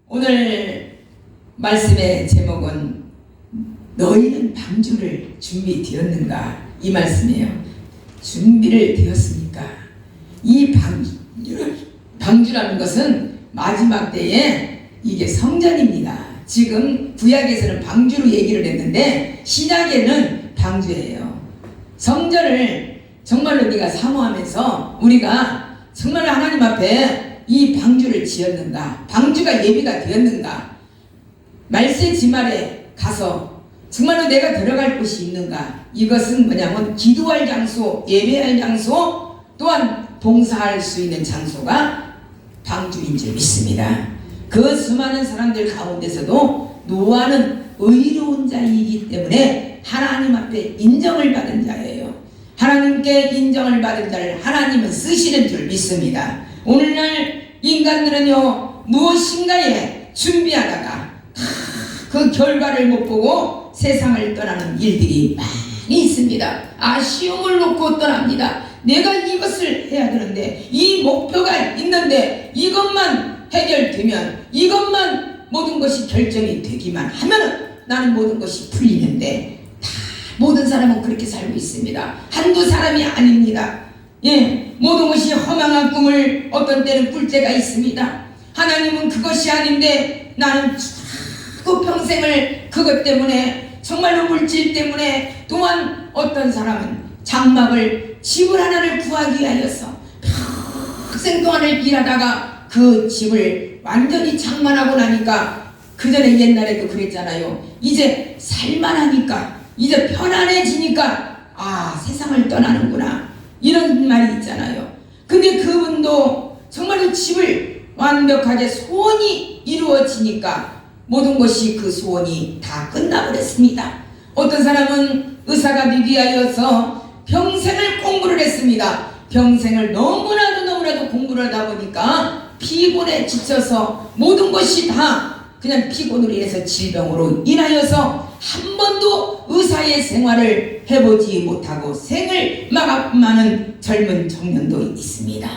오늘 말씀의 제목은 너희는 방주를 준비되었는가 이 말씀이에요. 준비를 되었으니까. 이 방주라는 것은 마지막 때에 이게 성전입니다. 지금 구약에서는 방주로 얘기를 했는데 신약에는 방주예요. 성전을 정말로 우리가 사모하면서 우리가 정말 하나님 앞에 이 방주를 지었는가, 방주가 예비가 되었는가, 말세 지말에 가서 정말로 내가 들어갈 곳이 있는가. 이것은 뭐냐면 기도할 장소, 예배할 장소, 또한 봉사할 수 있는 장소가 방주인 줄 믿습니다. 그 수많은 사람들 가운데서도 노아는 의로운 자이기 때문에 하나님 앞에 인정을 받은 자예요. 하나님께 인정을 받은 자를 하나님은 쓰시는 줄 믿습니다. 오늘날 인간들은요, 무엇인가에 준비하다가 그 결과를 못 보고 세상을 떠나는 일들이 많이 있습니다. 아쉬움을 놓고 떠납니다. 내가 이것을 해야 되는데, 이 목표가 있는데 이것만 해결되면, 이것만 모든 것이 결정이 되기만 하면 나는 모든 것이 풀리는데, 다 모든 사람은 그렇게 살고 있습니다. 한두 사람이 아닙니다. 모든 것이 허망한 꿈을 어떤 때는 꿀 때가 있습니다. 하나님은 그것이 아닌데 나는 그 평생을 그것 때문에, 정말로 물질 때문에, 또한 어떤 사람은 장막을, 집을 하나를 구하기 위하여서 평생 동안을 일하다가 그 집을 완전히 장만하고 나니까, 그 전에 옛날에도 그랬잖아요. 이제 살만하니까, 이제 편안해지니까 세상을 떠나는구나, 이런 말이 있잖아요. 근데 그분도 정말로 집을 완벽하게 소원이 이루어지니까 모든 것이 그 소원이 다 끝나버렸습니다. 어떤 사람은 의사가 되기 위하여서 평생을 공부를 했습니다. 평생을 너무나도 공부를 하다 보니까 피곤에 지쳐서 모든 것이 다 그냥 피곤으로 인해서 질병으로 인하여서 한 번도 의사의 생활을 해보지 못하고 생을 마감하는 젊은 청년도 있습니다.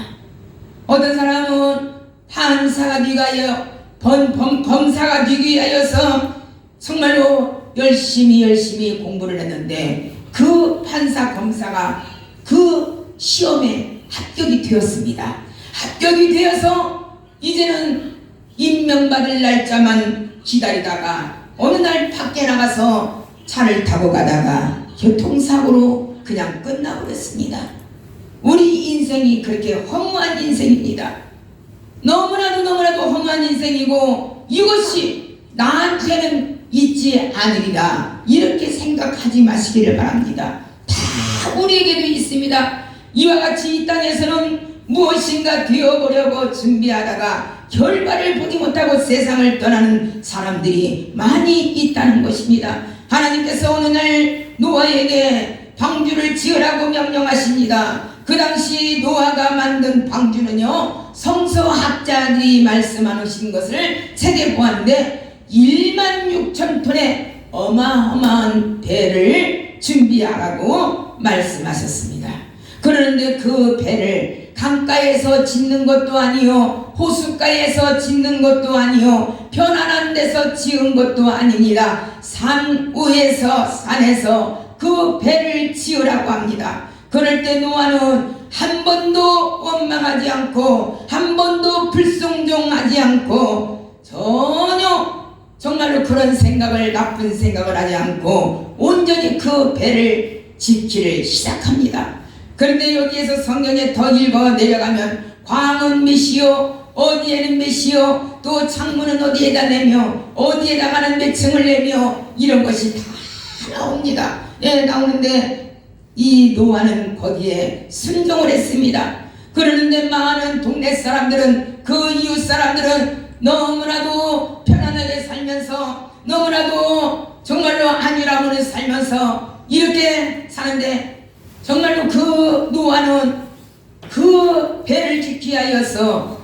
어떤 사람은 판사가 되기 위하여, 검사가 되기 위하여서 정말로 열심히 공부를 했는데 그 판사, 검사가 그 시험에 합격이 되었습니다. 합격이 되어서 이제는 임명받을 날짜만 기다리다가 어느 날 밖에 나가서 차를 타고 가다가 교통사고로 그냥 끝나버렸습니다. 우리 인생이 그렇게 허무한 인생입니다. 너무나도 허무한 인생이고, 이것이 나한테는 있지 않으리라, 이렇게 생각하지 마시기를 바랍니다. 다 우리에게도 있습니다. 이와 같이 이 땅에서는 무엇인가 되어보려고 준비하다가 결과를 보지 못하고 세상을 떠나는 사람들이 많이 있다는 것입니다. 하나님께서 어느 날 노아에게 방주를 지으라고 명령하십니다. 그 당시 노아가 만든 방주는요, 성서학자들이 말씀하신 것을 책에 보았는데 16,000톤의 어마어마한 배를 준비하라고 말씀하셨습니다. 그런데 그 배를 강가에서 짓는 것도 아니요, 호숫가에서 짓는 것도 아니요, 편안한 데서 지은 것도 아닙니다. 산 위에서, 산에서 그 배를 지으라고 합니다. 그럴 때 노아는 한 번도 원망하지 않고, 한 번도 불순종하지 않고, 전혀 정말로 그런 생각을, 나쁜 생각을 하지 않고 온전히 그 배를 짓기를 시작합니다. 그런데 여기에서 성경에 더 읽어 내려가면 광은 몇이요, 어디에는 몇이요, 또 창문은 어디에다 내며, 어디에다가는 몇 층을 내며, 이런 것이 다 나옵니다. 나오는데 이 노아는 거기에 순종을 했습니다. 그러는데 많은 동네 사람들은, 그 이웃 사람들은 너무나도 편안하게 살면서, 너무나도 정말로 안일함으로 살면서 이렇게 사는데, 정말로 그 노아는 그 배를 짓기 위하여서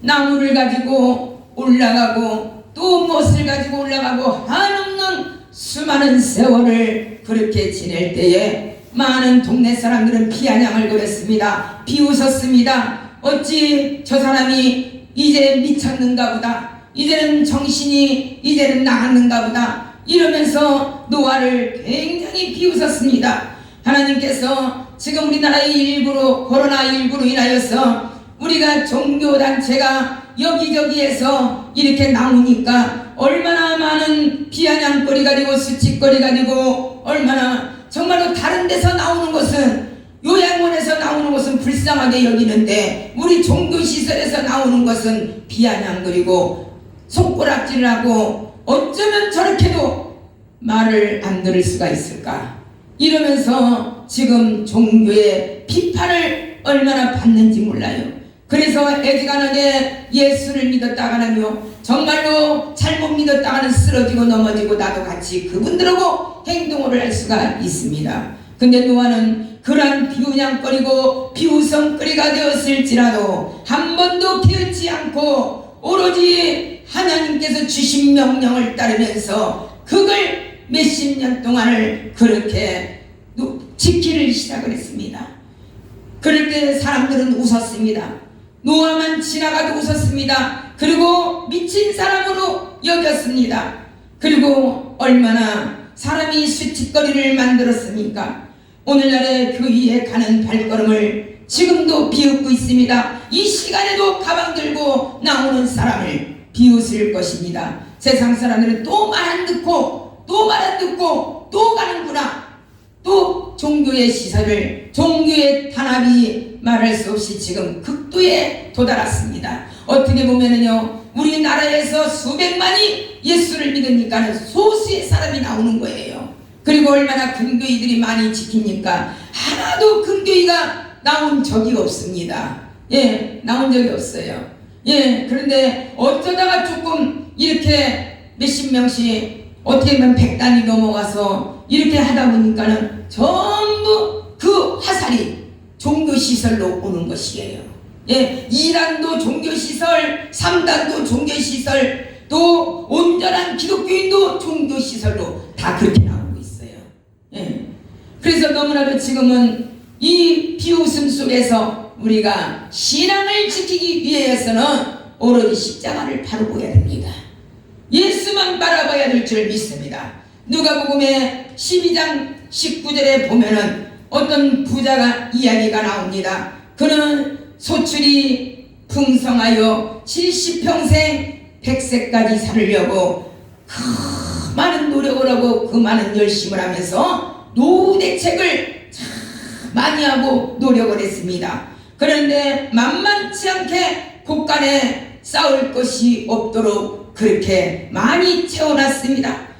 나무를 가지고 올라가고 또 무엇을 가지고 올라가고 한없는 수많은 세월을 그렇게 지낼 때에 많은 동네 사람들은 피아냥을 거렸습니다. 비웃었습니다. 어찌 저 사람이 이제 미쳤는가 보다, 이제는 정신이 이제는 나갔는가 보다 이러면서 노아를 굉장히 비웃었습니다. 하나님께서 지금 우리나라의 일부로 코로나19로 인하여서 우리가 종교단체가 여기저기에서 이렇게 나오니까 얼마나 많은 비아냥거리가 되고 수치거리가 되고 얼마나 정말로 다른 데서 나오는 것은 요양원에서 나오는 것은 불쌍하게 여기는데 우리 종교시설에서 나오는 것은 비아냥거리고 손가락질을 하고 어쩌면 저렇게도 말을 안 들을 수가 있을까 이러면서 지금 종교의 비판을 얼마나 받는지 몰라요. 그래서 애지간하게 예수를 믿었다가는요 정말로 잘못 믿었다가는 쓰러지고 넘어지고 나도 같이 그분들하고 행동을 할 수가 있습니다. 근데 노아는 그러한 비우냥거리고 비우성거리가 되었을지라도 한 번도 깨어지 않고 오로지 하나님께서 주신 명령을 따르면서 그걸 몇십 년 동안을 그렇게 지키를 시작을 했습니다. 그럴 때 사람들은 웃었습니다. 노아만 지나가도 웃었습니다. 그리고 미친 사람으로 여겼습니다. 그리고 얼마나 사람이 수치거리를 만들었습니까? 오늘날의 교회에 가는 발걸음을 지금도 비웃고 있습니다. 이 시간에도 가방 들고 나오는 사람을 비웃을 것입니다. 세상 사람들은 또 말 안 듣고 또 말 안 듣고 또 가는구나. 또 종교의 시설을 종교의 탄압이 말할 수 없이 지금 극도에 도달했습니다. 어떻게 보면은요 우리나라에서 수백만이 예수를 믿으니까 소수의 사람이 나오는 거예요. 그리고 얼마나 근교이들이 많이 지킵니까? 하나도 근교이가 나온 적이 없습니다. 예, 나온 적이 없어요. 예, 그런데 어쩌다가 조금 이렇게 몇십 명씩 어떻게 보면 100단이 넘어가서 이렇게 하다 보니까는 전부 그 화살이 종교시설로 오는 것이에요. 예, 2단도 종교시설, 3단도 종교시설, 또 온전한 기독교인도 종교시설로 다 그렇게 나오고 있어요. 예, 그래서 너무나도 지금은 이 비웃음 속에서 우리가 신앙을 지키기 위해서는 오로지 십자가를 바라보아야 됩니다. 예수만 바라봐야 될 줄 믿습니다. 누가복음의 12장 19절에 보면은 어떤 부자가 이야기가 나옵니다. 그는 소출이 풍성하여 70평생 100세까지 살으려고 그 많은 노력을 하고 그 많은 열심을 하면서 노후 대책을 참 많이 하고 노력을 했습니다. 그런데 만만치 않게 곳간에 쌓을 것이 없도록 그렇게 많이 채워놨습니다.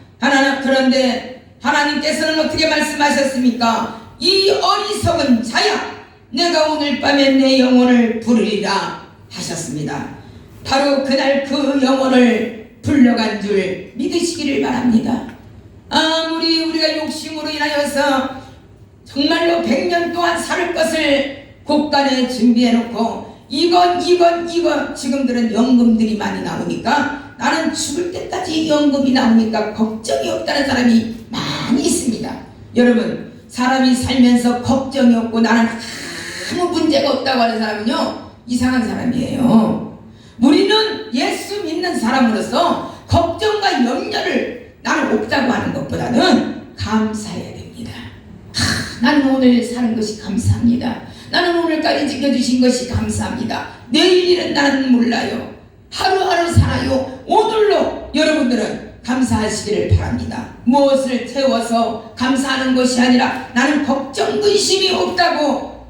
그런데 하나님께서는 어떻게 말씀하셨습니까? 이 어리석은 자야, 내가 오늘 밤에 내 영혼을 부르리라 하셨습니다. 바로 그날 그 영혼을 불러간 줄 믿으시기를 바랍니다. 아무리 우리가 욕심으로 인하여서 정말로 100년 동안 살 것을 곳간에 준비해놓고 이건 지금들은 연금들이 많이 나오니까 나는 죽을 때까지 연금이 나오니까 걱정이 없다는 사람이 많이 있습니다. 여러분, 사람이 살면서 걱정이 없고 나는 아무 문제가 없다고 하는 사람은요 이상한 사람이에요. 우리는 예수 믿는 사람으로서 걱정과 염려를 나는 없다고 하는 것보다는 감사해야 됩니다. 나는 오늘 사는 것이 감사합니다. 나는 오늘까지 지켜주신 것이 감사합니다. 내일 일은 나는 몰라요. 하루하루 살아요. 오늘로 여러분들은 감사하시기를 바랍니다. 무엇을 채워서 감사하는 것이 아니라 나는 걱정 근심이 없다고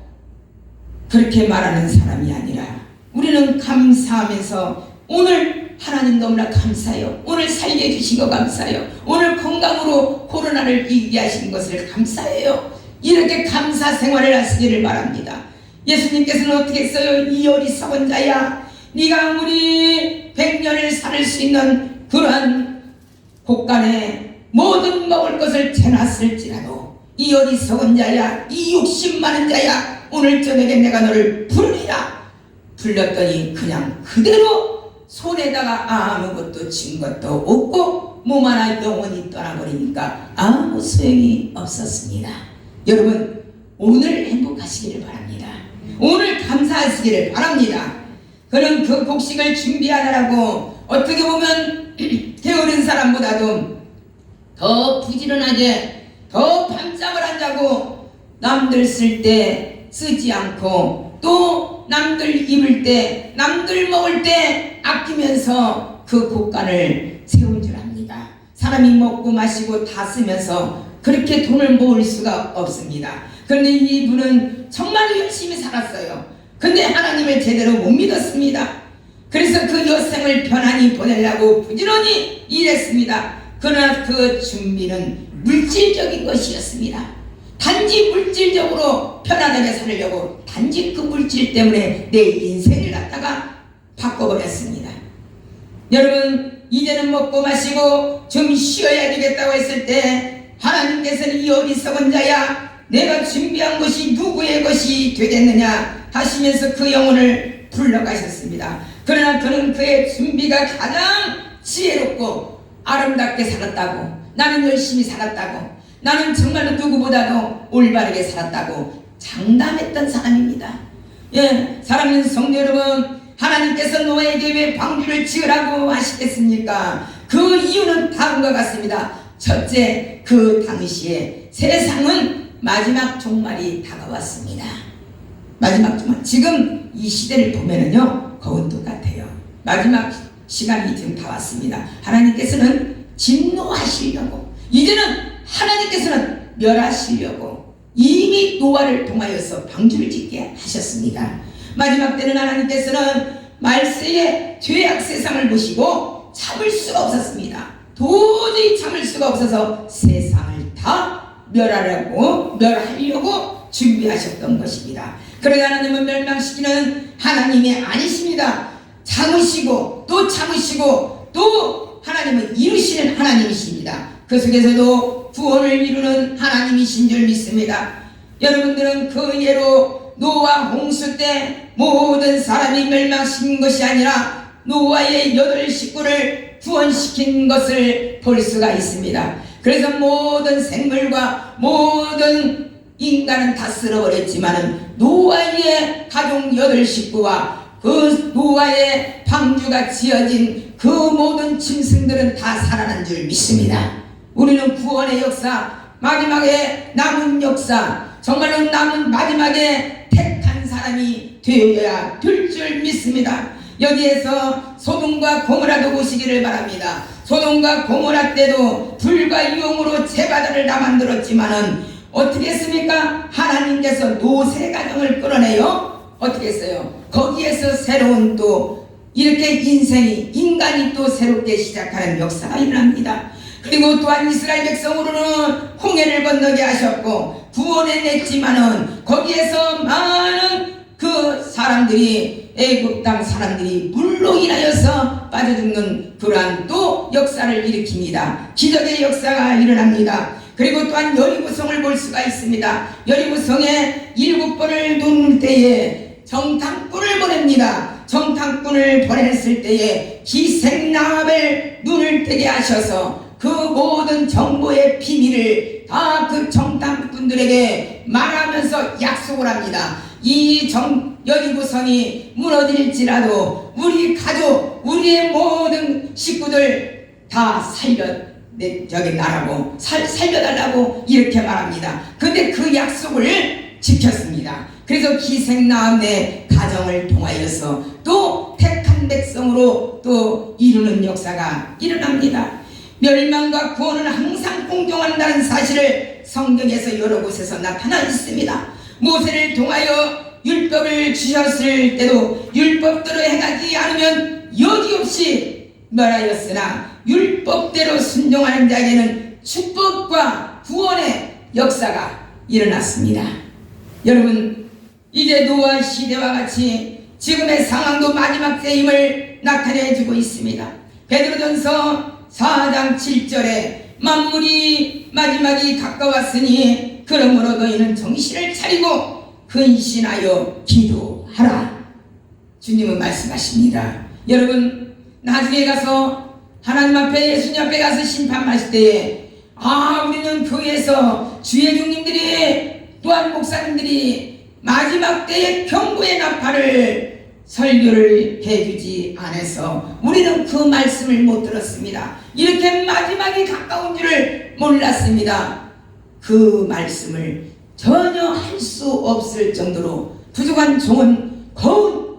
그렇게 말하는 사람이 아니라 우리는 감사하면서 오늘 하나님 너무나 감사해요. 오늘 살려주신 거 감사해요. 오늘 건강으로 코로나를 이기게 하신 것을 감사해요. 이렇게 감사 생활을 하시기를 바랍니다. 예수님께서는 어떻게 했어요? 이 어리석은 자야, 네가 아무리 100년을 살 수 있는 그러한 곳간에 모든 먹을 것을 채놨을지라도 이 어리석은 자야, 이 욕심 많은 자야, 오늘 저녁에 내가 너를 부르리라. 불렀더니 그냥 그대로 손에다가 아무것도 진 것도 없고 몸 하나 영원히 떠나버리니까 아무 소용이 없었습니다. 여러분, 오늘 행복하시기를 바랍니다. 오늘 감사하시기를 바랍니다. 그는 그 곡식을 준비하느라고 어떻게 보면 게으른 사람보다도 더 부지런하게 더 밤잠을 안 자고 남들 쓸 때 쓰지 않고 또 남들 입을 때 남들 먹을 때 아끼면서 그 곳간을 세운 줄 압니다. 사람이 먹고 마시고 다 쓰면서 그렇게 돈을 모을 수가 없습니다. 그런데 이분은 정말 열심히 살았어요. 근데 하나님을 제대로 못 믿었습니다. 그래서 그 여생을 편안히 보내려고 부지런히 일했습니다. 그러나 그 준비는 물질적인 것이었습니다. 단지 물질적으로 편안하게 살려고 단지 그 물질 때문에 내 인생을 갖다가 바꿔버렸습니다. 여러분, 이제는 먹고 마시고 좀 쉬어야 되겠다고 했을 때 하나님께서는 이 어리석은 자야, 내가 준비한 것이 누구의 것이 되겠느냐 하시면서 그 영혼을 불러가셨습니다. 그러나 그는 그의 준비가 가장 지혜롭고 아름답게 살았다고, 나는 열심히 살았다고, 나는 정말로 누구보다도 올바르게 살았다고 장담했던 사람입니다. 사랑하는 성도 여러분, 하나님께서 노아에게 왜 방주를 지으라고 하시겠습니까? 그 이유는 다음과 같습니다. 첫째, 그 당시에 세상은 마지막 종말이 다가왔습니다. 마지막 종말, 지금 이 시대를 보면은요 거의 똑같아요. 마지막 시간이 지금 다 왔습니다. 하나님께서는 진노하시려고, 이제는 하나님께서는 멸하시려고 이미 노아를 통하여서 방주를 짓게 하셨습니다. 마지막 때는 하나님께서는 말세의 죄악 세상을 보시고 참을 수가 없었습니다. 도저히 참을 수가 없어서 세상을 다 멸하려고 준비하셨던 것입니다. 그러나 하나님은 멸망시키는 하나님이 아니십니다. 참으시고 또 참으시고 또 하나님은 이루시는 하나님이십니다. 그 속에서도 구원을 이루는 하나님이신 줄 믿습니다. 여러분들은 그 예로 노아 홍수 때 모든 사람이 멸망시킨 것이 아니라 노아의 8식구를 구원시킨 것을 볼 수가 있습니다. 그래서 모든 생물과 모든 인간은 다 쓸어버렸지만은 노아의 가족 8식구와 그 노아의 방주가 지어진 그 모든 짐승들은 다 살아난 줄 믿습니다. 우리는 구원의 역사, 마지막에 남은 역사, 정말로 남은 마지막에 택한 사람이 되어야 될 줄 믿습니다. 여기에서 소돔과 고모라도 보시기를 바랍니다. 소돔과 고모라 때도 불과 유황으로 제바다를 다 만들었지만은 어떻게 했습니까? 하나님께서 노새 가정을 끌어내요. 어떻게 했어요? 거기에서 새로운 또 이렇게 인간이 또 새롭게 시작하는 역사가 일어납니다. 그리고 또한 이스라엘 백성으로는 홍해를 건너게 하셨고 구원해냈지만은 거기에서 많은 그 사람들이, 애굽 땅 사람들이 물로 인하여서 빠져 죽는 그러한 또 역사를 일으킵니다. 기적의 역사가 일어납니다. 그리고 또한 여리고성을 볼 수가 있습니다. 여리고성에 7번을 놓을 때에 정탐꾼을 보냅니다. 정탐꾼을 보냈을 때에 기생나합을 눈을 뜨게 하셔서 그 모든 정보의 비밀을 다 그 정탐꾼들에게 말하면서 약속을 합니다. 이 여리고성이 무너질지라도 우리 가족, 우리의 모든 식구들 다 살려달라고 이렇게 말합니다. 근데 그 약속을 지켰습니다. 그래서 기생나합의 가정을 통하여서 또 택한 백성으로 또 이루는 역사가 일어납니다. 멸망과 구원은 항상 공존한다는 사실을 성경에서 여러 곳에서 나타나 있습니다. 모세를 통하여 율법을 주셨을 때도 율법대로 행하지 않으면 여지없이 멸하였으나 율법대로 순종하는 자에게는 축복과 구원의 역사가 일어났습니다. 여러분, 이제 노아 시대와 같이 지금의 상황도 마지막 때임을 나타내주고 있습니다. 베드로전서 4장 7절에 만물이 마지막이 가까웠으니 그러므로 너희는 정신을 차리고 근신하여 기도하라. 주님은 말씀하십니다. 여러분, 나중에 가서 하나님 앞에, 예수님 앞에 가서 심판하실 때에 우리는 교회에서 주의 종님들이 또한 목사님들이 마지막 때의 경고의 나팔을 설교를 해주지 않아서 우리는 그 말씀을 못 들었습니다. 이렇게 마지막이 가까운 줄을 몰랐습니다. 그 말씀을 전혀 할 수 없을 정도로 부족한 좋은 거운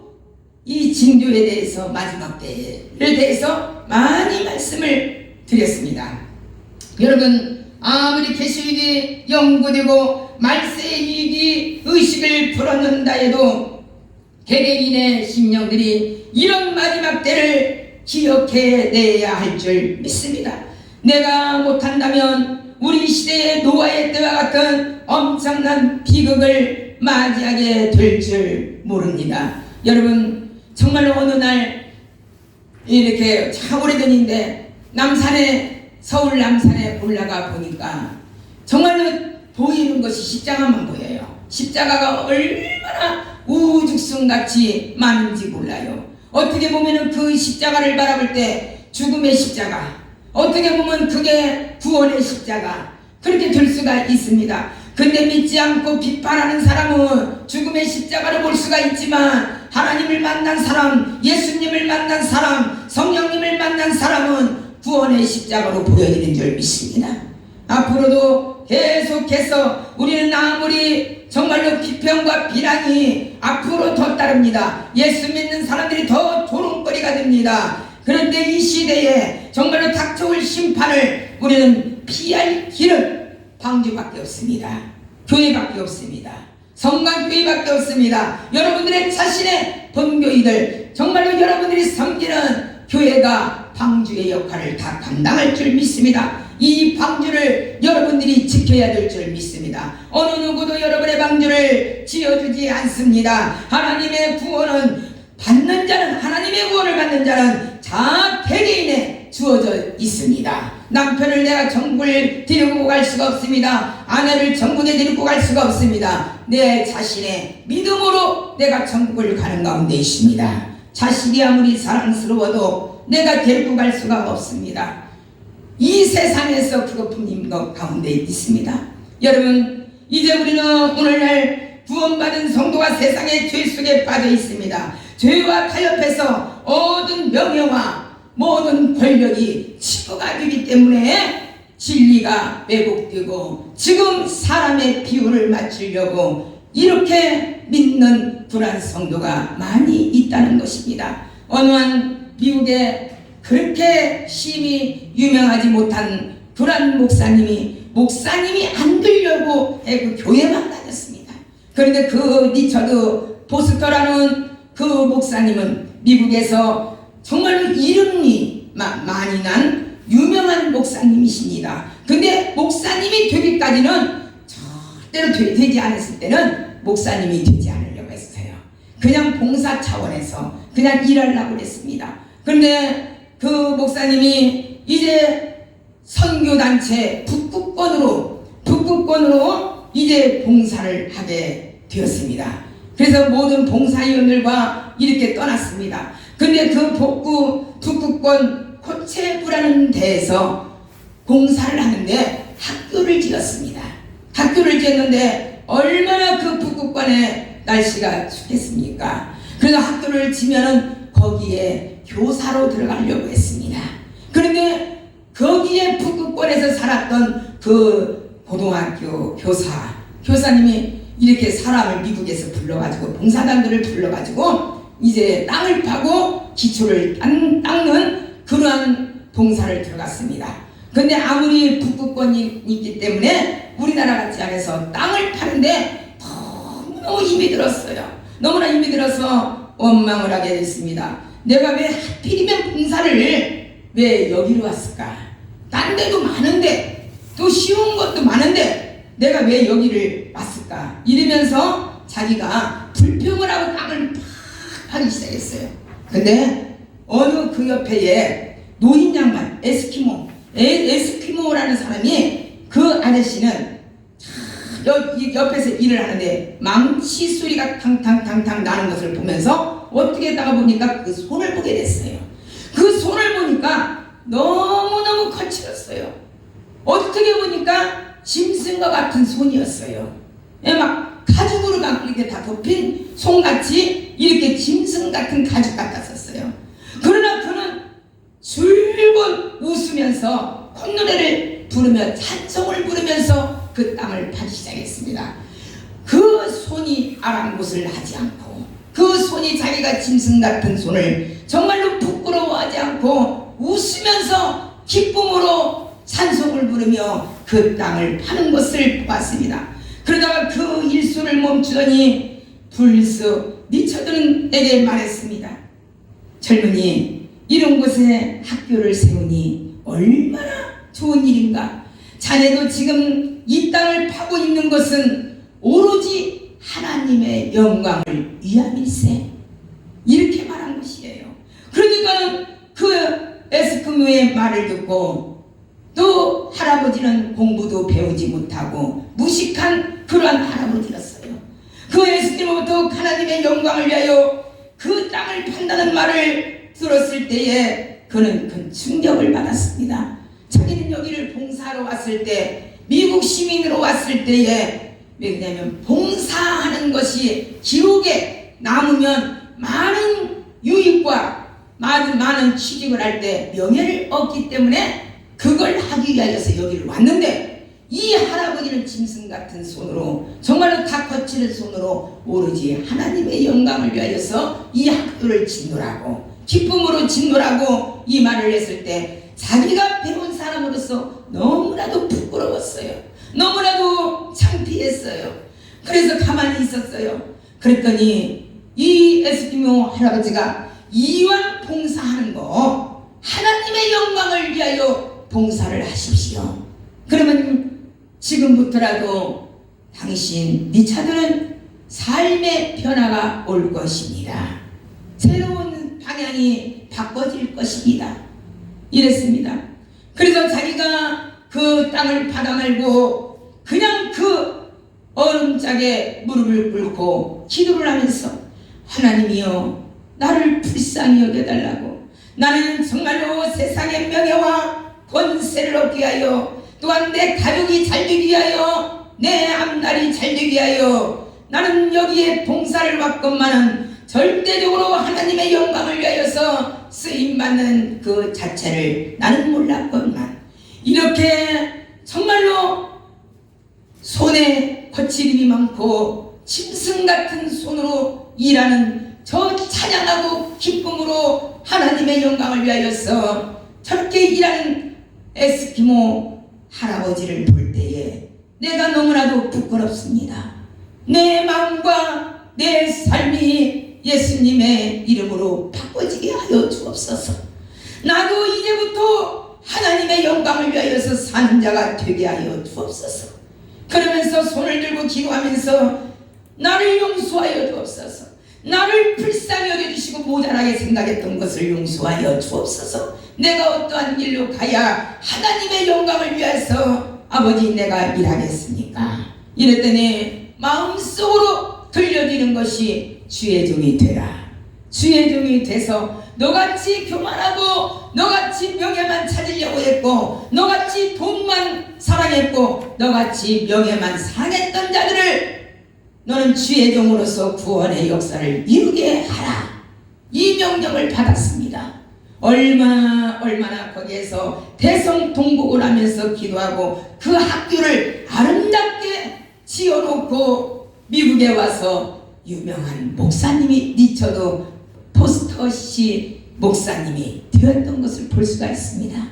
이 징조에 대해서 마지막 때에 대해서 많이 말씀을 드렸습니다. 여러분, 아무리 계시록이 연구되고 말세의 이익이 의식을 풀어놓는다 해도 개개인의 심령들이 이런 마지막 때를 기억해내야 할 줄 믿습니다. 내가 못한다면 우리 시대의 노아의 때와 같은 엄청난 비극을 맞이하게 될 줄 모릅니다. 여러분, 정말로 어느 날 이렇게 참 오래전인데 서울 남산에 올라가 보니까 정말로 보이는 것이 십자가만 보여요. 십자가가 얼마나 우죽순같이 많은지 몰라요. 어떻게 보면 그 십자가를 바라볼 때 죽음의 십자가, 어떻게 보면 그게 구원의 십자가, 그렇게 될 수가 있습니다. 근데 믿지 않고 비판하는 사람은 죽음의 십자가를 볼 수가 있지만 하나님을 만난 사람, 예수님을 만난 사람, 성령님을 만난 사람은 구원의 십자가로 보여지는 줄 믿습니다. 앞으로도 계속해서 우리는 아무리 정말로 비평과 비난이 앞으로 더 따릅니다. 예수 믿는 사람들이 더 조롱거리가 됩니다. 그런데 이 시대에 정말로 닥쳐올 심판을 우리는 피할 길은 방주밖에 없습니다. 교회밖에 없습니다. 성강교회밖에 없습니다. 여러분들의 자신의 본교의들, 정말로 여러분들이 섬기는 교회가 방주의 역할을 다 감당할 줄 믿습니다. 이 방주를 여러분들이 지켜야 될 줄 믿습니다. 어느 누구도 여러분의 방주를 지어주지 않습니다. 하나님의 구원은 받는 자는, 하나님의 구원을 받는 자는 자 개개인에 주어져 있습니다. 남편을 내가 천국을 데리고 갈 수가 없습니다. 아내를 천국에 데리고 갈 수가 없습니다. 내 자신의 믿음으로 내가 천국을 가는 가운데 있습니다. 자식이 아무리 사랑스러워도 내가 데리고 갈 수가 없습니다. 이 세상에서 그것뿐인 것 가운데 있습니다. 여러분, 이제 우리는 오늘날 구원받은 성도가 세상의 죄 속에 빠져 있습니다. 죄와 타협해서 모든 명예와 모든 권력이 치부가 되기 때문에 진리가 왜곡되고 지금 사람의 비율을 맞추려고 이렇게 믿는 불안 성도가 많이 있다는 것입니다. 어느 한 미국에 그렇게 심히 유명하지 못한 불안 목사님이 안 되려고 그 교회만 다녔습니다. 그런데 그 리처드 보스터라는 그 목사님은 미국에서 정말로 이름이 많이 난 유명한 목사님이십니다. 근데 목사님이 되기까지는 절대로 되지 않았을 때는 목사님이 되지 않으려고 했어요. 그냥 봉사 차원에서 그냥 일하려고 했습니다. 그런데 그 목사님이 이제 선교단체 북극권으로 이제 봉사를 하게 되었습니다. 그래서 모든 봉사위원들과 이렇게 떠났습니다. 근데 그 북극권 코체부라는 데에서 봉사를 하는데 학교를 지었습니다. 학교를 지었는데 얼마나 그 북극권의 날씨가 춥겠습니까? 그래서 학교를 지면은 거기에 교사로 들어가려고 했습니다. 그런데 거기에 북극권에서 살았던 그 고등학교 교사님이 이렇게 사람을 미국에서 불러가지고 봉사단들을 불러가지고 이제 땅을 파고 기초를 닦는 그러한 봉사를 들어갔습니다. 근데 아무리 북극권이 있기 때문에 우리나라 같지 않아서 땅을 파는데 너무 힘이 들었어요. 너무나 힘이 들어서 원망을 하게 됐습니다. 내가 왜 하필이면 봉사를 왜 여기로 왔을까? 딴 데도 많은데 또 쉬운 것도 많은데 내가 왜 여기를 왔을까? 이러면서 자기가 불평을 하고 땅을 팍 하기 시작했어요. 근데 어느 그 옆에 노인 양반 에스키모라는 사람이 그 아저씨는 옆에서 일을 하는데 망치 소리가 탕탕탕탕 나는 것을 보면서 어떻게 했다가 보니까 그 손을 보게 됐어요. 그 손을 보니까 너무너무 거칠었어요. 어떻게 보니까 짐승과 같은 손이었어요. 막 가죽으로 막 이렇게 다 덮인 손같이 이렇게 짐승 같은 가죽 같았었어요. 그러나 그는 즐거운 웃으면서 콧노래를 부르며 찬송을 부르면서 그 땅을 파기 시작했습니다. 그 손이 아랑곳을 하지 않고 그 손이 자기가 짐승 같은 손을 정말로 부끄러워하지 않고 웃으면서 기쁨으로 찬송을 부르며 그 땅을 파는 것을 보았습니다. 그러다가 그 일소를 멈추더니 불쑥 니처들은 내게 말했습니다. 젊은이, 이런 곳에 학교를 세우니 얼마나 좋은 일인가. 자네도 지금 이 땅을 파고 있는 것은 오로지 하나님의 영광을 위함일세. 이렇게 말한 것이에요. 그러니까는 그 에스키모의 말을 듣고 또 할아버지는 공부도 배우지 못하고 무식한 그러한 할아버지였어요. 그 에스키모부터 하나님의 영광을 위하여 그 땅을 판다는 말을 들었을 때에 그는 큰 충격을 받았습니다. 자기는 여기를 봉사하러 왔을 때, 미국 시민으로 왔을 때에, 왜냐하면 봉사하는 것이 기록에 남으면 많은 유익과 많은 취직을 할 때 명예를 얻기 때문에 그걸 하기 위하여서 여기를 왔는데, 이 할아버지는 짐승 같은 손으로, 정말로 다 거치는 손으로 오로지 하나님의 영광을 위하여서 이 학교를 짓노라고, 기쁨으로 짓노라고 이 말을 했을 때 자기가 배운 사람으로서 너무나도 부끄러웠어요. 너무나도 창피했어요. 그래서 가만히 있었어요. 그랬더니 이 에스키모 할아버지가 이왕 봉사하는 거 하나님의 영광을 위하여 봉사를 하십시오. 그러면 지금부터라도 당신 니차들은 삶의 변화가 올 것입니다. 새로운 방향이 바꿔질 것입니다. 이랬습니다. 그래서 자기가 그 땅을 받아말고 그냥 그 얼음짝에 무릎을 꿇고 기도를 하면서 하나님이여 나를 불쌍히 여겨달라고, 나는 정말로 세상의 명예와 권세를 얻기 위하여, 또한 내 가족이 잘되기 위하여, 내 앞날이 잘되기 위하여 나는 여기에 봉사를 왔건만은 절대적으로 하나님의 영광을 위하여서 쓰임받는 그 자체를 나는 몰랐건만, 이렇게 정말로 손에 거칠임이 많고 짐승 같은 손으로 일하는 저 찬양하고 기쁨으로 하나님의 영광을 위하여서 저렇게 일하는 에스키모 할아버지를 볼 때에 내가 너무나도 부끄럽습니다. 내 마음과 내 삶이 예수님의 이름으로 바꿔지게 하여 주옵소서. 나도 이제부터 하나님의 영광을 위하여서 사는 자가 되게 하여 주옵소서. 그러면서 손을 들고 기도하면서 나를 용서하여 주옵소서. 나를 불쌍히 여겨주시고 모자라게 생각했던 것을 용서하여 주옵소서. 내가 어떠한 길로 가야 하나님의 영광을 위해서 아버지 내가 일하겠습니까? 이랬더니 마음속으로 들려지는 것이 주의 종이 되라. 주의 종이 돼서 너같이 교만하고 너같이 명예만 찾으려고 했고 너같이 돈만 사랑했고 너같이 명예만 사랑했던 자들을 너는 주의 종으로서 구원의 역사를 이루게 하라. 이 명령을 받았습니다. 얼마나 거기에서 대성통곡을 하면서 기도하고 그 학교를 아름답게 지어놓고 미국에 와서 유명한 목사님이 니처도 포스터시 목사님이 되었던 것을 볼 수가 있습니다.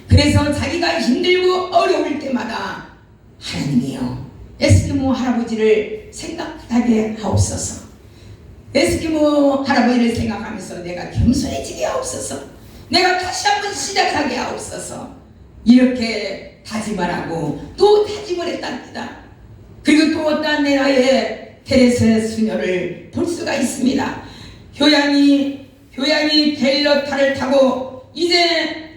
그래서 자기가 힘들고 어려울 때마다 하나님이여 에스키모 할아버지를 생각하게 하옵소서. 에스키모 할아버지를 생각하면서 내가 겸손해지게 하옵소서. 내가 다시 한번 시작하게 하옵소서. 이렇게 다짐을 하고 또 다짐을 했답니다. 그리고 또 어떤 나라의 테레사 수녀를 볼 수가 있습니다. 효양이 벨러타를 타고 이제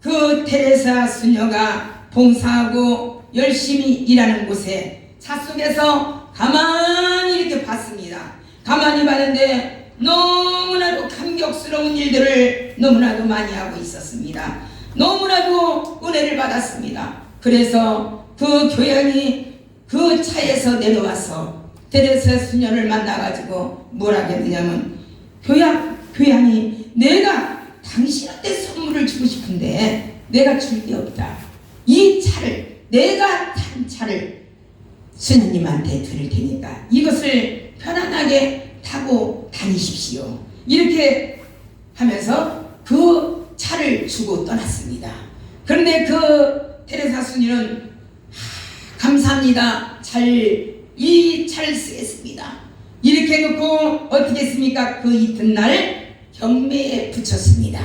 그 테레사 수녀가 봉사하고 열심히 일하는 곳에 차 속에서 가만히 이렇게 봤습니다. 가만히 봤는데 너무나도 감격스러운 일들을 너무나도 많이 하고 있었습니다. 너무나도 은혜를 받았습니다. 그래서 그 교양이 그 차에서 내려와서 테레사 수녀를 만나가지고 뭐라 했느냐면, 교양이 내가 당신한테 선물을 주고 싶은데 내가 줄 게 없다. 이 차를, 내가 탄 차를 수녀님한테 드릴 테니까 이것을 편안하게 타고 다니십시오. 이렇게 하면서 그 차를 주고 떠났습니다. 그런데 그 테레사 수녀는 감사합니다. 이 차를 쓰겠습니다. 이렇게 놓고 어떻게 했습니까? 그 이튿날 경매에 붙였습니다.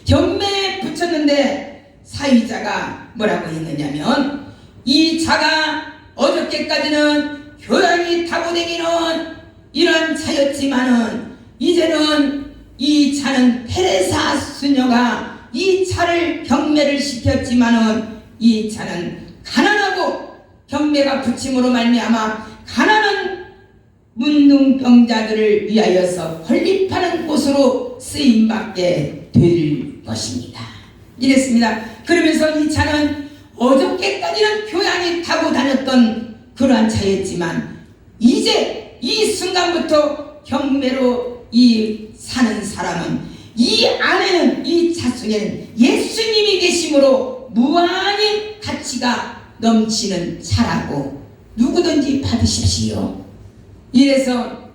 경매에 붙였는데 사위자가 뭐라고 했느냐면, 이 차가 어저께까지는 교양이 타고 다니는 이런 차였지만은 이제는 이 차는 테레사 수녀가 이 차를 경매를 시켰지만은 이 차는 가난하고 경매가 붙임으로 말미암아 가난한 문둥병자들을 위하여서 건립하는 곳으로 쓰임받게 될 것입니다. 이랬습니다. 그러면서 이 차는 어저께까지는 교양이 타고 다녔던 그러한 차였지만 이제 이 순간부터 경매로 사는 사람은 이 안에는, 이 차 속에는 예수님이 계심으로 무한히 가치가 넘치는 차라고 누구든지 받으십시오. 이래서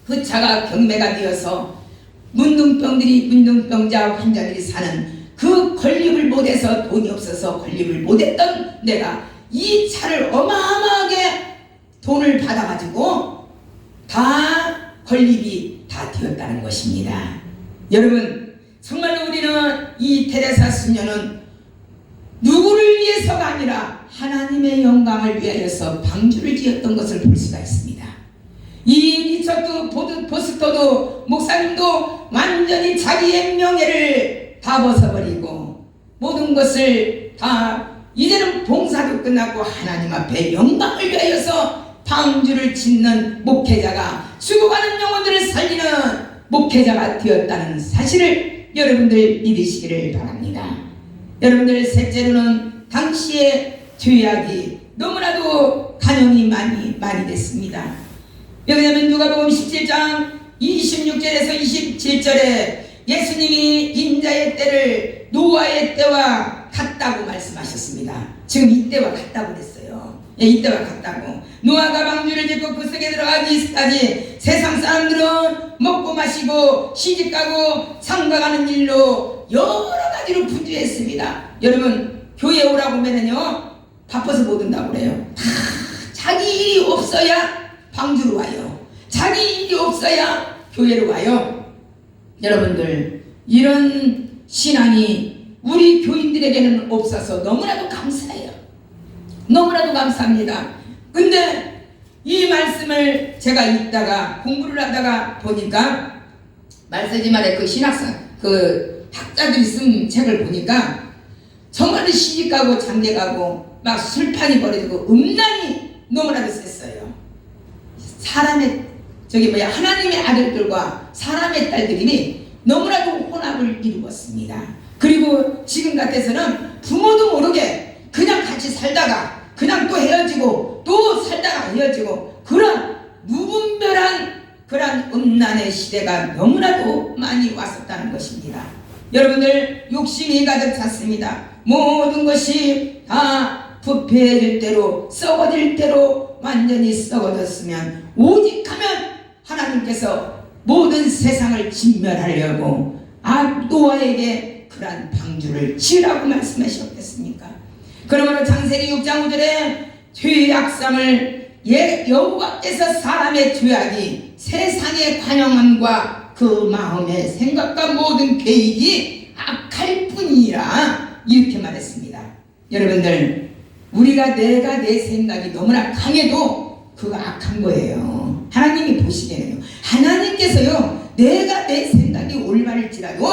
그 차가 경매가 되어서 문둥병자 환자들이 사는 그 건립을 못해서, 돈이 없어서 건립을 못했던 내가 이 차를 어마어마하게 돈을 받아가지고 다 건립이 다 되었다는 것입니다. 여러분, 정말로 우리는 이 테레사 수녀는 누구를 위해서가 아니라 하나님의 영광을 위하여서 방주를 지었던 것을 볼 수가 있습니다. 이 리처드 보스터도 목사님도 완전히 자기의 명예를 다 벗어버리고 모든 것을 다 이제는 봉사도 끝났고 하나님 앞에 영광을 위하여서 방주를 짓는 목회자가, 죽어가는 영혼들을 살리는 목회자가 되었다는 사실을 여러분들 믿으시기를 바랍니다. 여러분들, 셋째로는 당시의 죄악이 너무나도 간용이 많이 됐습니다. 왜냐하면 누가복음 17장 26절에서 27절에 예수님이 인자의 때를 노아의 때와 같다고 말씀하셨습니다. 지금 이때와 같다고 그랬어요. 이때와 같다고. 노아가 방주를 짓고 그 속에 들어가기 이스까지 세상 사람들은 먹고 마시고 시집가고 상가가는 일로 여러 가지로 분주했습니다. 여러분, 교회 오라고 하면요 바빠서 못 온다고 그래요. 다 자기 일이 없어야 방주로 와요. 자기 일이 없어야 교회로 와요. 여러분들, 이런 신앙이 우리 교인들에게는 없어서 너무나도 감사해요. 너무나도 감사합니다. 근데 이 말씀을 제가 읽다가 공부를 하다가 보니까 말세지말에 그 신학상 그 학자들이 쓴 책을 보니까 정말로 시집가고 장가가고 막 술판이 벌어지고 음란이 너무나도 셌어요. 사람의 하나님의 아들들과 사람의 딸들이 너무나도 혼합을 이루었습니다. 그리고 지금 같아서는 부모도 모르게 그냥 같이 살다가 그냥 또 헤어지고 또 살다가 헤어지고 그런 무분별한 그런 음란의 시대가 너무나도 많이 왔었다는 것입니다. 여러분들, 욕심이 가득 찼습니다. 모든 것이 다 부패해질 대로 썩어질 대로 완전히 썩어졌으면 오직 하면 하나님께서 모든 세상을 진멸하려고 노아에게 그러한 방주를 지으라고 말씀하셨겠습니까? 그러므로 창세기 6장 5절에 죄악상을 여호와께서 사람의 죄악이 세상의 관영함과 그 마음의 생각과 모든 계획이 악할 뿐이라 이렇게 말했습니다. 여러분들, 우리가 내가 내 생각이 너무나 강해도 그거 악한 거예요. 하나님이 보시기에는요. 하나님께서요, 내가 내 생각이 올바를지라도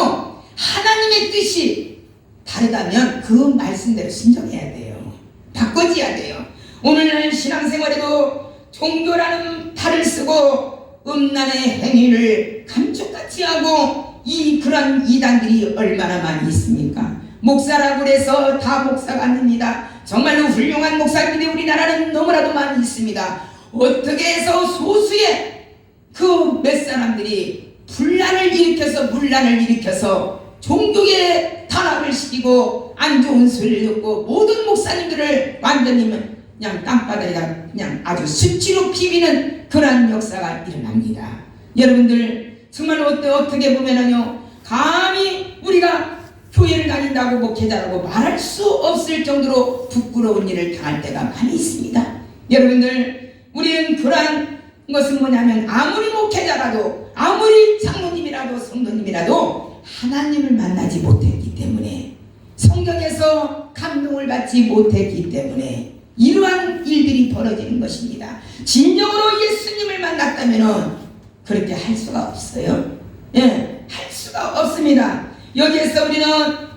하나님의 뜻이 다르다면 그 말씀대로 순종해야 돼요. 바꿔줘야 돼요. 오늘날 신앙생활에도 종교라는 탈을 쓰고 음란의 행위를 감쪽같이 하고 그런 이단들이 얼마나 많이 있습니까? 목사라고 해서 다 목사가 아닙니다. 정말로 훌륭한 목사님들이 우리나라는 너무나도 많이 있습니다. 어떻게 해서 소수의 그 몇 사람들이 분란을 일으켜서 문란을 일으켜서 종교의 탄압을 시키고 안 좋은 소리를 듣고 모든 목사님들을 완전히 그냥 땅바닥에다 그냥 아주 수치로 비비는 그러한 역사가 일어납니다. 여러분들 정말 어떻게 보면은요, 감히 우리가 교회를 다닌다고 목회자라고 말할 수 없을 정도로 부끄러운 일을 당할 때가 많이 있습니다. 여러분들, 우리는 그러한 것은 뭐냐면 아무리 목회자라도 아무리 장로님이라도 성도님이라도 하나님을 만나지 못했기 때문에, 성경에서 감동을 받지 못했기 때문에 이러한 일들이 벌어지는 것입니다. 진정으로 예수님을 만났다면 그렇게 할 수가 없어요. 할 수가 없습니다. 여기에서 우리는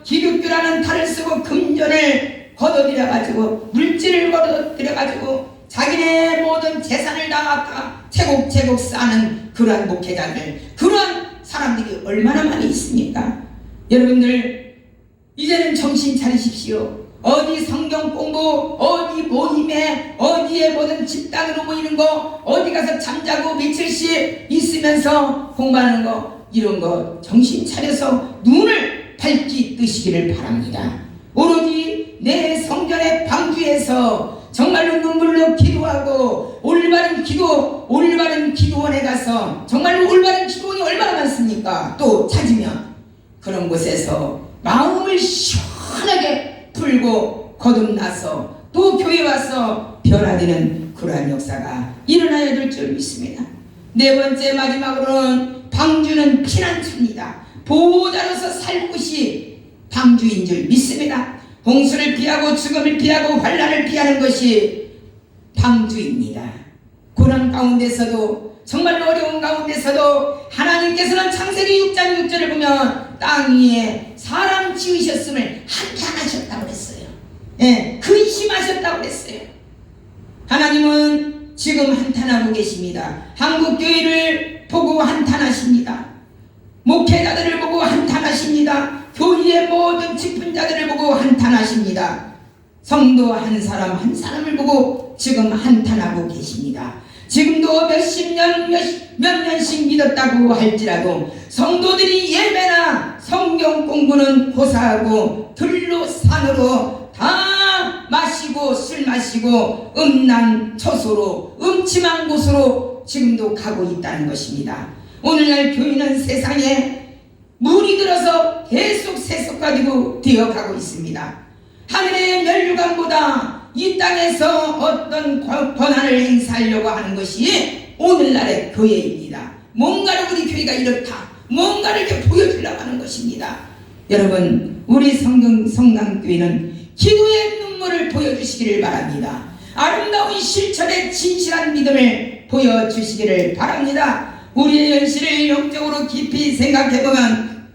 기독교라는 탈을 쓰고 금전을 거둬들여가지고 물질을 거둬들여가지고 자기네 모든 재산을 다 채곡채곡 쌓는 그러한 목회자들, 그러한 사람들이 얼마나 많이 있습니까? 여러분들, 이제는 정신 차리십시오. 어디 성경 공부, 어디 모임에, 어디에 모든 집단으로 모이는 거, 어디 가서 잠자고 며칠씩 있으면서 공부하는 거, 이런 거 정신 차려서 눈을 밝히 뜨시기를 바랍니다. 오로지 내 성전의 방주에서 정말로 눈물로 기도하고 올바른 기도원에 가서, 정말로 올바른 기도원이 얼마나 많습니까? 또 찾으면 그런 곳에서 마음을 시원하게 풀고 거듭나서 또 교회 와서 변화되는 그러한 역사가 일어나야 될 줄 믿습니다. 네 번째, 마지막으로는 방주는 피난처입니다. 보호자로서 살 곳이 방주인 줄 믿습니다. 홍수를 피하고 죽음을 피하고 환난을 피하는 것이 방주입니다. 고난 가운데서도, 정말 어려운 가운데서도 하나님께서는 창세기 6장 6절을 보면 땅 위에 사람 지으셨음을 한탄하셨다고 그랬어요. 근심하셨다고 그랬어요. 하나님은 지금 한탄하고 계십니다. 한국교회를 보고 한탄하십니다. 목회자들을 보고 한탄하십니다. 교회의 모든 직분자들을 보고 한탄하십니다. 성도 한 사람 한 사람을 보고 지금 한탄하고 계십니다. 지금도 몇십 년, 몇 년씩 믿었다고 할지라도 성도들이 예배나 성경 공부는 고사하고 들로 산으로 다 마시고 술 마시고 음란 처소로 음침한 곳으로 지금도 가고 있다는 것입니다. 오늘날 교회는 세상에 물이 들어서 계속 세속가지고 되어가고 있습니다. 하늘의 멸류관보다 이 땅에서 어떤 권한을 행사하려고 하는 것이 오늘날의 교회입니다. 뭔가를 우리 교회가 이렇다, 뭔가를 이렇게 보여주려고 하는 것입니다. 여러분, 우리 성강교회는 기도의 눈물을 보여주시기를 바랍니다. 아름다운 실천의 진실한 믿음을 보여주시기를 바랍니다. 우리의 현실을 영적으로 깊이 생각해보면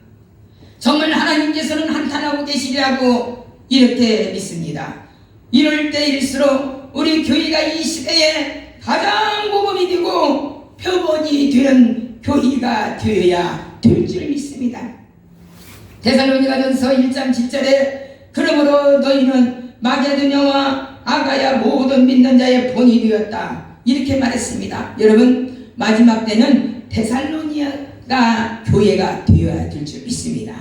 정말 하나님께서는 한탄하고 계시리라고 이렇게 믿습니다. 이럴 때일수록 우리 교회가 이 시대에 가장 모범이 되고 표본이 되는 교회가 되어야 될 줄 믿습니다. 데살로니가전서 1장 7절에 그러므로 너희는 마게도냐와 아가야 모든 믿는 자의 본이 되었다, 이렇게 말했습니다. 여러분, 마지막 때는 데살로니가 교회가 되어야 될 줄 믿습니다.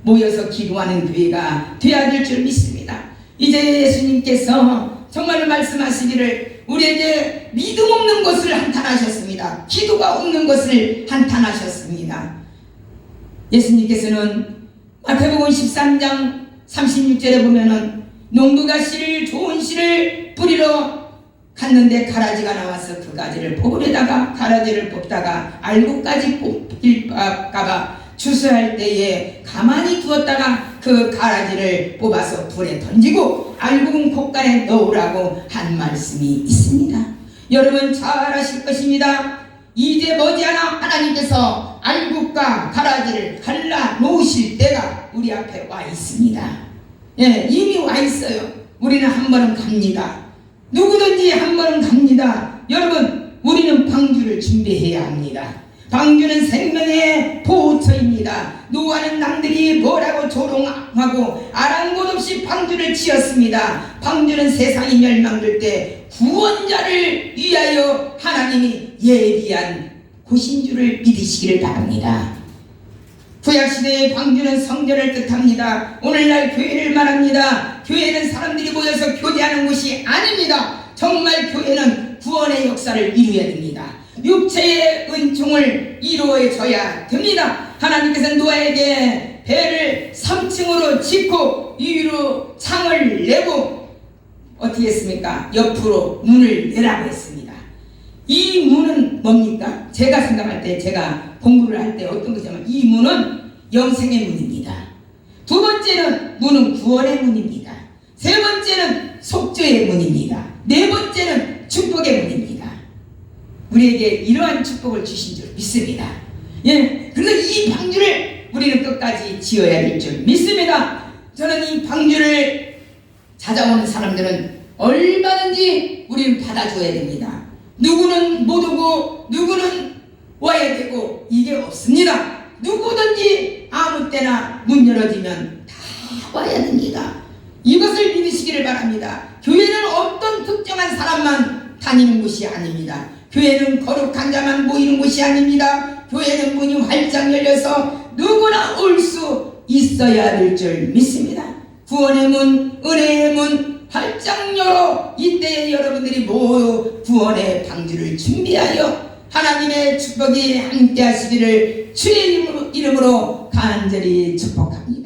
모여서 기도하는 교회가 되어야 될 줄 믿습니다. 이제 예수님께서 정말로 말씀하시기를 우리에게 믿음 없는 것을 한탄하셨습니다. 기도가 없는 것을 한탄하셨습니다. 예수님께서는 마태복음 13장 36절에 보면은 농부가 좋은 씨를 뿌리러 갔는데 가라지가 나와서 그 가지를 포근에다가 가라지를 뽑다가 알곡까지 뽑힐까봐 추수할 때에 가만히 두었다가 그 가라지를 뽑아서 불에 던지고 알곡은 곶간에 넣으라고 한 말씀이 있습니다. 여러분 잘 아실 것입니다. 이제 머지않아 하나님께서 알곡과 가라지를 갈라 놓으실 때가 우리 앞에 와 있습니다. 이미 와 있어요. 우리는 한 번은 갑니다. 누구든지 한 번은 갑니다. 여러분, 우리는 방주를 준비해야 합니다. 방주는 생명의 보호처입니다. 노아는 남들이 뭐라고 조롱하고 아랑곳 없이 방주를 지었습니다. 방주는 세상이 멸망될 때 구원자를 위하여 하나님이 예비한 곳인 줄을 믿으시기를 바랍니다. 구약시대의 방주는 성전을 뜻합니다. 오늘날 교회를 말합니다. 교회는 사람들이 모여서 교제하는 곳이 아닙니다. 정말 교회는 구원의 역사를 이루어야 됩니다. 육체의 은총을 이루어져야 됩니다. 하나님께서 노아에게 배를 3층으로 짓고 위로 창을 내고 어떻게 했습니까? 옆으로 문을 내라고 했습니다. 이 문은 뭡니까? 제가 생각할 때, 제가 공부를 할 때 어떤 것이냐면 이 문은 영생의 문입니다. 두 번째는 문은 구원의 문입니다. 세 번째는 속죄의 문입니다. 네 번째는 축복의 문입니다. 우리에게 이러한 축복을 주신 줄 믿습니다. 예, 그래서 이 방주를 우리는 끝까지 지어야 될 줄 믿습니다. 저는 이 방주를 찾아오는 사람들은 얼마든지 우리는 받아줘야 됩니다. 누구는 못 오고 누구는 와야 되고 이게 없습니다. 누구든지 아무 때나 문 열어지면 다 와야 됩니다. 이것을 믿으시기를 바랍니다. 교회는 어떤 특정한 사람만 다니는 곳이 아닙니다. 교회는 거룩한 자만 모이는 곳이 아닙니다. 교회는 문이 활짝 열려서 누구나 올 수 있어야 될 줄 믿습니다. 구원의 문, 은혜의 문 활짝 열어 이때 여러분들이 모두 구원의 방주를 준비하여 하나님의 축복이 함께 하시기를 주의 이름으로 간절히 축복합니다.